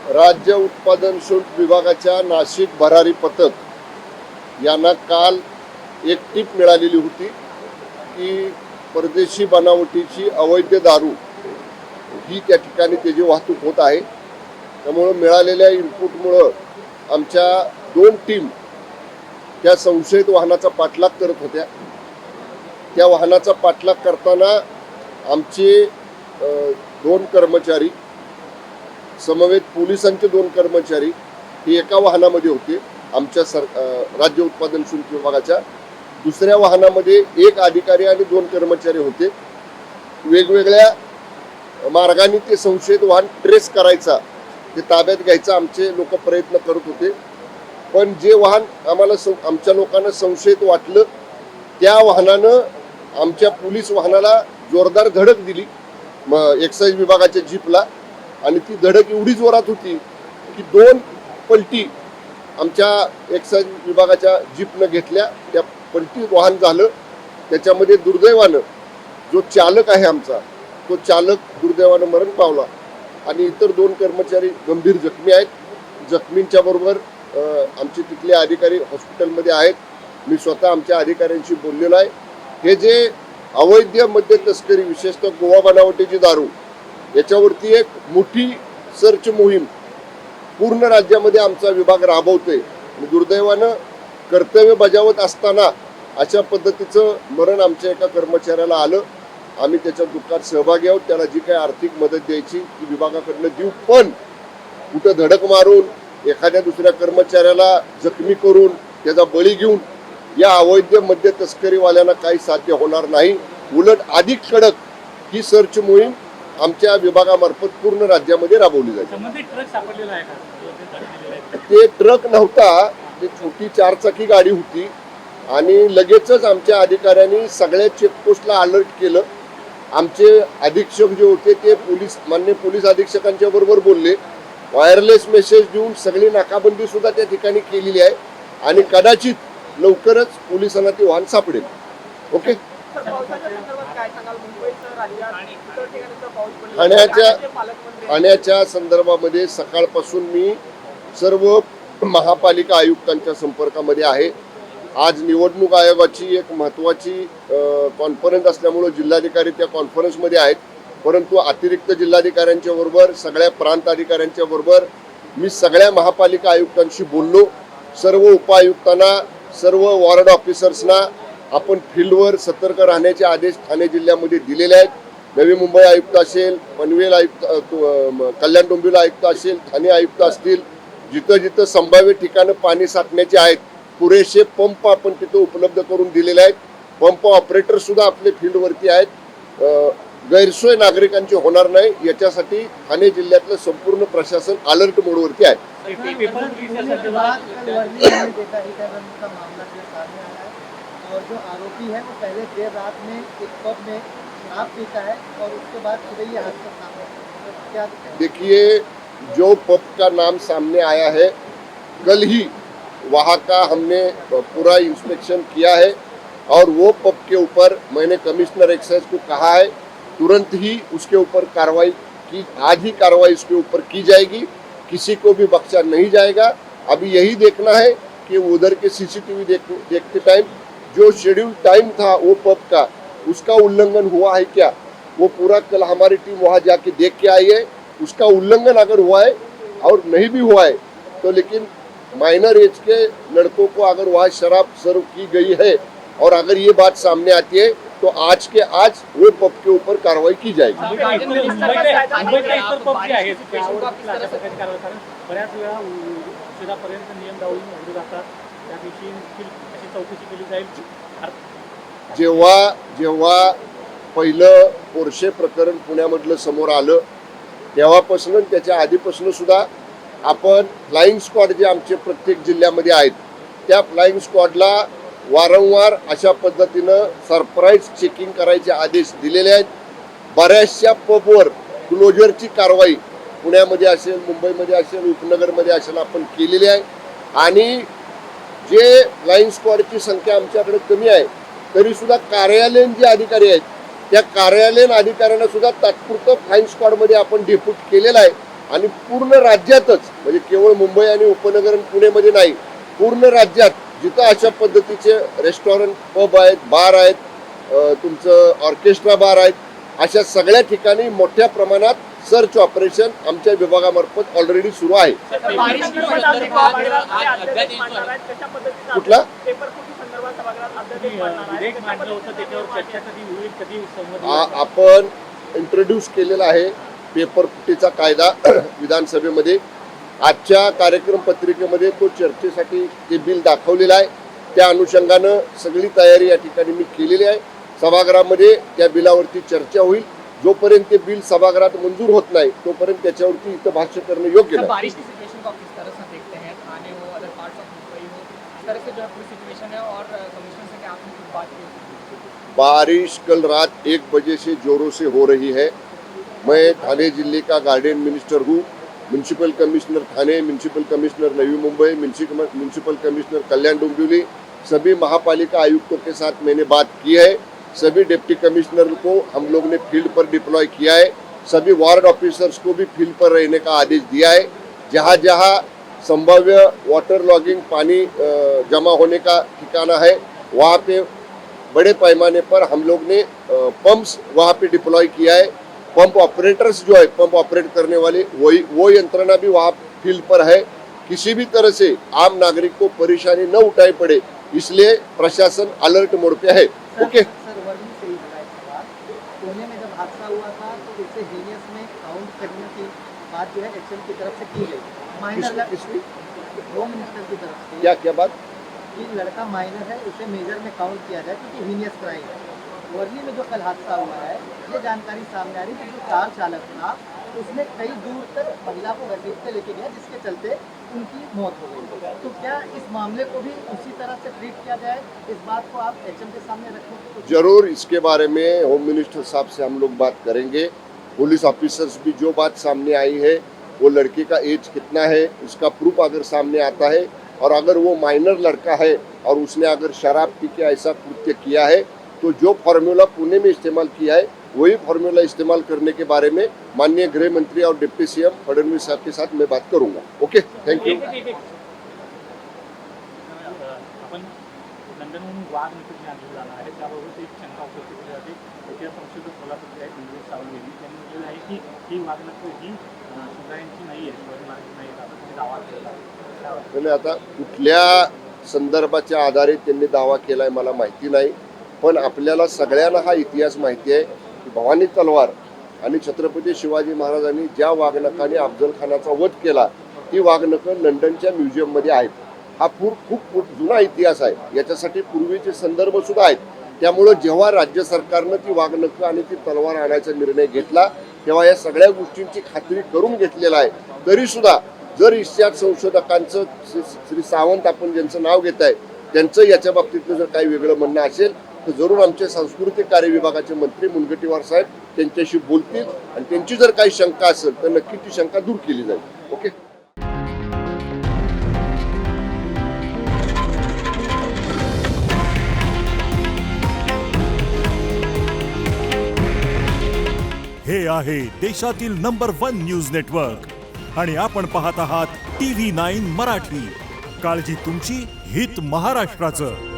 राज्य उत्पादन शुल्क विभागाच्या नाशिक भरारी पथक यांना काल एक टीप मिळालेली होती की परदेशी बनावटीची अवैध दारू ही त्या ठिकाणी त्याची वाहतूक होत आहे। त्यामुळे मिळालेल्या इनपुटमुळे आमच्या 2 टीम त्या संशयित वाहनाचा पाठलाग करत होत्या। त्या वाहनाचा पाठलाग करताना आमचे 2 कर्मचारी समवेत पोलिसांचे 2 कर्मचारी हे एका वाहनामध्ये होते आमच्या राज्य उत्पादन शुल्क विभागाच्या। दुसऱ्या वाहनामध्ये 1 अधिकारी आणि 2 कर्मचारी होते। वेगवेगळ्या मार्गाने ते संशयित वाहन ट्रेस करायचा, ते ताब्यात घ्यायचा आमचे लोक प्रयत्न करत होते। पण जे वाहन आम्हाला आमच्या लोकांना संशयित वाटलं त्या वाहनानं आमच्या पोलीस वाहनाला जोरदार धडक दिली एक्साईज विभागाच्या जीपला। आणि ती धडक एवढी जोरात होती की 2 पलटी आमच्या एक्साईज विभागाच्या जीपनं घेतल्या। त्या पलटी वाहन झालं। त्याच्यामध्ये दुर्दैवानं जो चालक आहे आमचा तो चालक दुर्दैवानं मरण पावला आणि इतर 2 कर्मचारी गंभीर जखमी आहेत। जखमींच्या बरोबर आमचे तिथले अधिकारी हॉस्पिटलमध्ये आहेत। मी स्वतः आमच्या अधिकाऱ्यांशी बोललेलो आहे। हे जे अवैध मद्य तस्करी विशेषतः गोवा बनावटीची दारू याच्यावरती एक मोठी सर्च मोहीम पूर्ण राज्यामध्ये आमचा विभाग राबवतोय। दुर्दैवानं कर्तव्य बजावत असताना अशा पद्धतीचं मरण आमच्या एका कर्मचाऱ्याला आलं। आम्ही त्याच्या दुःखात सहभागी आहोत। त्याला जी काही आर्थिक मदत द्यायची ती विभागाकडनं देऊ, पण कुठं धडक मारून एखाद्या दुसऱ्या कर्मचाऱ्याला जखमी करून त्याचा बळी घेऊन या अवैध मद्य तस्करीवाल्यांना काही साध्य होणार नाही। उलट अधिक कडक ही सर्च मोहीम आमच्या विभागामार्फत पूर्ण राज्यामध्ये राबवली जाईल। ते ट्रक नव्हता, ते छोटी 4 चाकी गाडी होती आणि लगेचच आमच्या अधिकाऱ्यांनी सगळ्या चेकपोस्टला अलर्ट केलं। आमचे अधीक्षक जे होते ते मान्य पोलीस अधीक्षकांच्या बरोबर बोलले, वायरलेस मेसेज देऊन सगळी नाकाबंदी सुद्धा त्या ठिकाणी केलेली आहे आणि कदाचित लवकरच पोलिसांना ते वाहन सापडेल। ओके, ठाण्याच्या संदर्भामध्ये सकाळपासून मी सर्व महापालिका आयुक्तांच्या संपर्कामध्ये आहे। आज निवडणूक आयोगाची एक महत्त्वाची कॉन्फरन्स असल्यामुळे जिल्हाधिकारी त्या कॉन्फरन्समध्ये आहेत, परंतु अतिरिक्त जिल्हाधिकाऱ्यांच्या बरोबर सगळ्या प्रांत अधिकाऱ्यांच्या बरोबर मी सगळ्या महापालिका आयुक्तांशी बोललो। सर्व उपायुक्तांना, सर्व वॉर्ड ऑफिसर्सना आपण फील्डवर सतर्क राहण्याचे आदेश ठाणे जिल्ह्यामध्ये दिलेले आहेत। नवी मुंबई आयुक्त असेल, पनवेल आयुक्त, कल्याण डोंबिवली आयुक्त असेल, ठाणे आयुक्त असतील, जिथं जिथं संभाव्य ठिकाणं पाणी साठण्याचे आहेत पुरेसे पंप आपण तिथं उपलब्ध करून दिलेले आहेत। पंप ऑपरेटर सुद्धा आपले फील्डवरती आहेत। गैरसोय नागरिकांची होणार नाही याच्यासाठी ठाणे जिल्ह्यातलं संपूर्ण प्रशासन अलर्ट मोडवरती आहे। और जो आरोपी है वो पहले देर रात में एक पब में शराब पीता है और उसके बाद सुबह ये हादसा सामने तो क्या देखिए, जो पब का नाम सामने आया है, कल ही वहाँ का हमने पूरा इंस्पेक्शन किया है और वो पब के ऊपर मैंने कमिश्नर एक्साइज को कहा है तुरंत ही उसके ऊपर कार्रवाई की, आज ही कार्रवाई उसके ऊपर की जाएगी। किसी को भी बख्शा नहीं जाएगा। अभी यही देखना है कि उधर के सीसीटीवी देखते टाइम जो शेड्यूल टाइम था वो पब का, उसका उल्लंघन हुआ है क्या, वो पूरा कल हमारी टीम वहाँ जाके देख के आई है। उसका उल्लंघन अगर हुआ है और नहीं भी हुआ है तो लेकिन माइनर एज के लड़कों को अगर वहाँ शराब सर्व की गई है और अगर ये बात सामने आती है तो आज के आज वो पब के ऊपर कार्रवाई की जाएगी। जेव्हा जेव्हा पहिलं पोर्शे प्रकरण पुण्यामधलं समोर आलं तेव्हापासून त्याच्या आधीपासून सुद्धा आपण फ्लाइंग स्क्वॉड जे आमचे प्रत्येक जिल्ह्यामध्ये आहेत त्या फ्लाइंग स्क्वॉडला वारंवार अशा पद्धतीनं सरप्राईज चेकिंग करायचे आदेश दिलेले आहेत। बऱ्याचशा पबवर क्लोजरची कारवाई पुण्यामध्ये असेल, मुंबईमध्ये असेल, उपनगरमध्ये असेल आपण केलेली आहे आणि जे फ्लाइंग स्क्वॉडची संख्या आमच्याकडे कमी आहे तरी सुद्धा कार्यालयीन जे अधिकारी आहेत त्या कार्यालयीन अधिकाऱ्यांना सुद्धा तात्पुरतं फ्लाइंग स्क्वॉडमध्ये आपण डेप्यूट केलेला आहे आणि पूर्ण राज्यातच म्हणजे केवळ मुंबई आणि उपनगर आणि पुणेमध्ये नाही, पूर्ण राज्यात जिथं अशा पद्धतीचे रेस्टॉरंट, पब आहेत, बार आहेत, तुमचं ऑर्केस्ट्रा बार आहेत, अशा सगळ्या ठिकाणी मोठ्या प्रमाणात सर्च ऑपरेशन आमच्या विभागामार्फत ऑलरेडी सुरू आहे. कुठला आपण इंट्रोड्यूस केलेला आहे पेपर फुटीचा कायदा विधानसभेमध्ये. आजच्या कार्यक्रम पत्रिकेमध्ये तो चर्चेसाठी ते बिल दाखवलेलं आहे. त्या अनुषंगानं सगळी तयारी या ठिकाणी मी केलेली आहे. सभागृहामध्ये त्या बिलावरती चर्चा होईल. जोपर्यंत ते बिल सभागृहात मंजूर होत नाही तोपर्यंत त्याच्यावरती इथं भाष्य करणं योग्य नाही. बारिश की सिचुएशन को आप किस तरह से देखते हैं, थाने हो, अदर पार्ट्स ऑफ मुंबई हो, इस तरह से जो है पूरी सिचुएशन है और कमिश्नर से क्या आपने कुछ बात की? बारिश कल रात 1 बजे से जोरों से हो रही है. मैं थाने जिले का गार्डियन मिनिस्टर हूँ. म्यूनसिपल कमिश्नर थाने, municipal commissioner Navi Mumbai, municipal commissioner Kalyan Dombivli, सभी महापालिका आयुक्तों के साथ मैंने बात की है. सभी डिप्टी कमिश्नर को हम लोग ने फील्ड पर डिप्लॉय किया है. सभी वार्ड ऑफिसर्स को भी फील्ड पर रहने का आदेश दिया है. जहाँ जहाँ संभाव्य वाटर लॉगिंग, पानी जमा होने का ठिकाना है, वहाँ पे बड़े पैमाने पर हम लोग ने पंप्स वहाँ पे डिप्लॉय किया है. पंप ऑपरेटर्स जो है, पंप ऑपरेट करने वाले, वो यंत्रणा भी वहाँ फील्ड पर है. किसी भी तरह से आम नागरिक को परेशानी न उठाई पड़े, इसलिए प्रशासन अलर्ट मोड पे है. ओके. सर वर्मी से ही बड़ा एक सवाल, पुणे में जब हादसा हुआ था तो इसे हीनियस में काउंट करने की बात जो है एचएम की तरफ से की गई. माइनर किसकी होम मिनिस्टर की तरफ से क्या बात? कि लड़का माइनर है, उसे मेजर में काउंट किया जाए क्योंकि हीनियस क्राइम है. वर्ली में जो कल हादसा हुआ है, ये जानकारी सामने आ रही है कि जो कार चालक था उसने कई दूर तक महिला को घसीटते लेके गया, जिसके चलते उनकी मौत हो गई. तो क्या इस मामले को भी उसी तरह से ट्रीट किया जाए? इस बात को आप एचएम के सामने रखने की कोशिश? जरूर इसके बारे में होम मिनिस्टर साहब से हम लोग बात करेंगे. पुलिस ऑफिसर्स भी जो बात सामने आई है, वो लड़के का एज कितना है उसका प्रूफ अगर सामने आता है, और अगर वो माइनर लड़का है और उसने अगर शराब पी के ऐसा कृत्य किया है, तो जो फॉर्मूला पुणे में इस्तेमाल किया है वही फॉर्मूला इस्तेमाल करने के बारे में माननीय गृह मंत्री और डिप्टी सीएम फडणवीस साहब के साथ मैं बात करूंगा. Okay, thank you. आपण लंडनहून वाघ निकट आणलं जाणार आहे, त्याबाबत एक शंका उपस्थित केली जाते. इतिहास संशोधक कोल्हापूरचे आहेत इंद्रिय सावंत यांनी म्हटलेलं आहे की ही वाघनख ही सुधायांची नाही आहे, शिवाजी नाही आहे, असं दावा केला. म्हणजे आता कुठल्या संदर्भाच्या आधारे त्यांनी दावा केलाय मला माहिती नाही, पण आपल्याला सगळ्यांना हा इतिहास माहिती आहे की भवानी तलवार आणि छत्रपती शिवाजी महाराजांनी ज्या वाघनखाने अफजल खानाचा वध केला, ती वाघनखं लंडनच्या म्युझियममध्ये आहेत. हा खूप जुना इतिहास आहे. याच्यासाठी पूर्वीचे संदर्भ सुद्धा आहेत. त्यामुळं जेव्हा राज्य सरकारनं ती वाघनखं आणि ती तलवार आणायचा निर्णय घेतला, तेव्हा या सगळ्या गोष्टींची खात्री करून घेतलेला आहे. तरी सुद्धा जर इतिहास संशोधकांचं श्री सावंत आपण ज्यांचं नाव घेत आहे, त्यांचं याच्या बाबतीतलं जर काही वेगळं म्हणणं असेल तर जरूर आमचे सांस्कृतिक कार्य विभागाचे मंत्री मुनगंटीवार साहेब त्यांच्याशी बोलतील, आणि त्यांची जर काही शंका असेल तर नक्की ती शंका दूर केली जाईल. ओके. हे आहे देशातील नंबर 1 न्यूज नेटवर्क आणि आपण पाहत आहात TV9 मराठी. काळजी तुमची, हित महाराष्ट्राचं.